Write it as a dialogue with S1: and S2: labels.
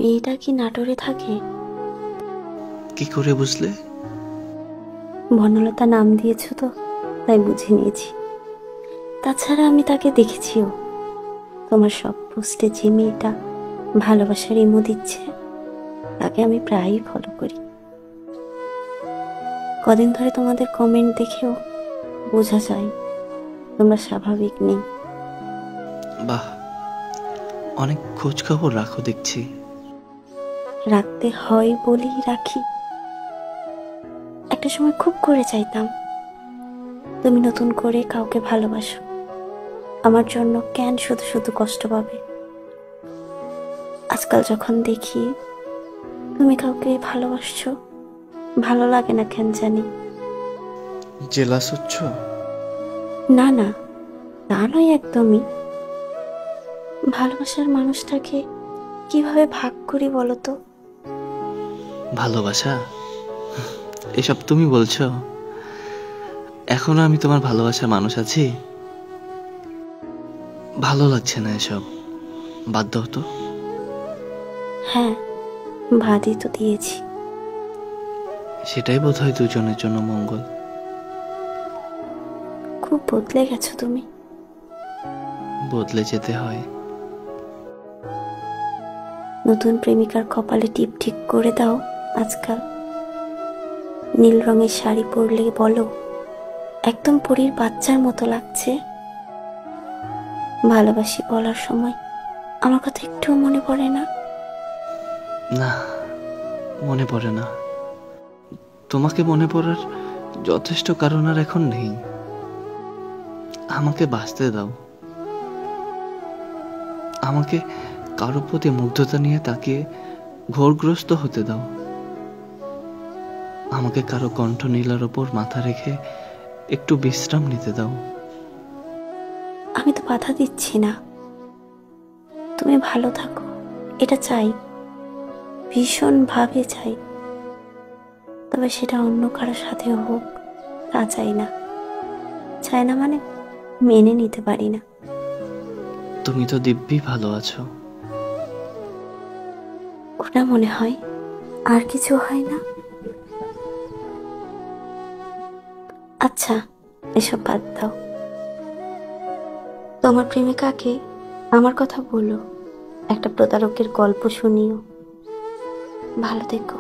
S1: মেয়েটা কি নাটোরে থাকে?
S2: কি করে বুঝলে?
S1: বনলতা নাম দিয়েছ তো, তাই বুঝে নিয়েছি। তাছাড়া আমি তাকে দেখেছিও। তোমার সব পোস্টে যে মেয়েটা ভালোবাসার ইমো দিচ্ছে, তাকে আমি প্রায়ই ফলো করি। কদিন ধরে তোমাদের কমেন্ট দেখেও বোঝা যায় তোমরা স্বাভাবিক নেই।
S2: বাহ, অনেক খোঁজ খবর রাখো দেখছি।
S1: রাখতে হয় বলেই রাখি। একটা সময় খুব করে চাইতাম তুমি নতুন করে কাউকে ভালোবাসো, আমার জন্য কেন শুধু শুধু কষ্ট পাবে। আজকাল যখন দেখি তুমি কাউকে ভালোবাসছো, ভালো লাগে না কেন জানি।
S2: জেলাস হচ্ছ?
S1: না না, তা নয় একদমই। ভালোবাসার মানুষটাকে কিভাবে ভাগ করি বলো তো?
S2: ভালোবাসা? এসব তুমি বলছো? এখনো আমি তোমার ভালোবাসার মানুষ আছি? ভালো লাগছে না এসব, বাদ দাও তো।
S1: হ্যাঁ, বাদই তো দিয়েছি।
S2: সেটাই বোধহয় দুজনের জন্য মঙ্গল।
S1: খুব বদলে গেছো তুমি।
S2: বদলে যেতে হয়।
S1: নতুন প্রেমিকার কপালে টিপ ঠিক করে দাও আজকাল। নীল রঙের শাড়ি পরলে বলো একদম পরীর বাচ্চার মতো লাগছে। ভালোবাসি বলার সময় আমার কথা একটুও মনে পড়ে না?
S2: না, মনে পড়ে না। তোমাকে মনে পড়ার যথেষ্ট কারণ আর এখন নেই। আমাকে বাঁচতে দাও। আমাকে কারো প্রতি মুগ্ধতা নিয়ে তাকিয়ে ঘোরগ্রস্ত হতে দাও। আমাকে কারো কণ্ঠ নীলার ওপর মাথা রেখে একটু বিশ্রাম নিতে দাও।
S1: আমি তো বাধা দিচ্ছি না, তুমি ভালো থাকো এটা চাই, ভীষণ ভাবে চাই। তবে সেটা অন্য কারো সাথেও হোক, তা চাই না। চাই না মানে মেনে নিতে পারি না।
S2: তুমি তো দিব্যি ভালো আছো।
S1: ওটা মনে হয়, আর কিছু হয় না। আচ্ছা, এসব বাদ দাও। তোমার প্রেমিকাকে আমার কথা বলো, একটা প্রতারকের গল্প শুনিও। ভালো থেকো।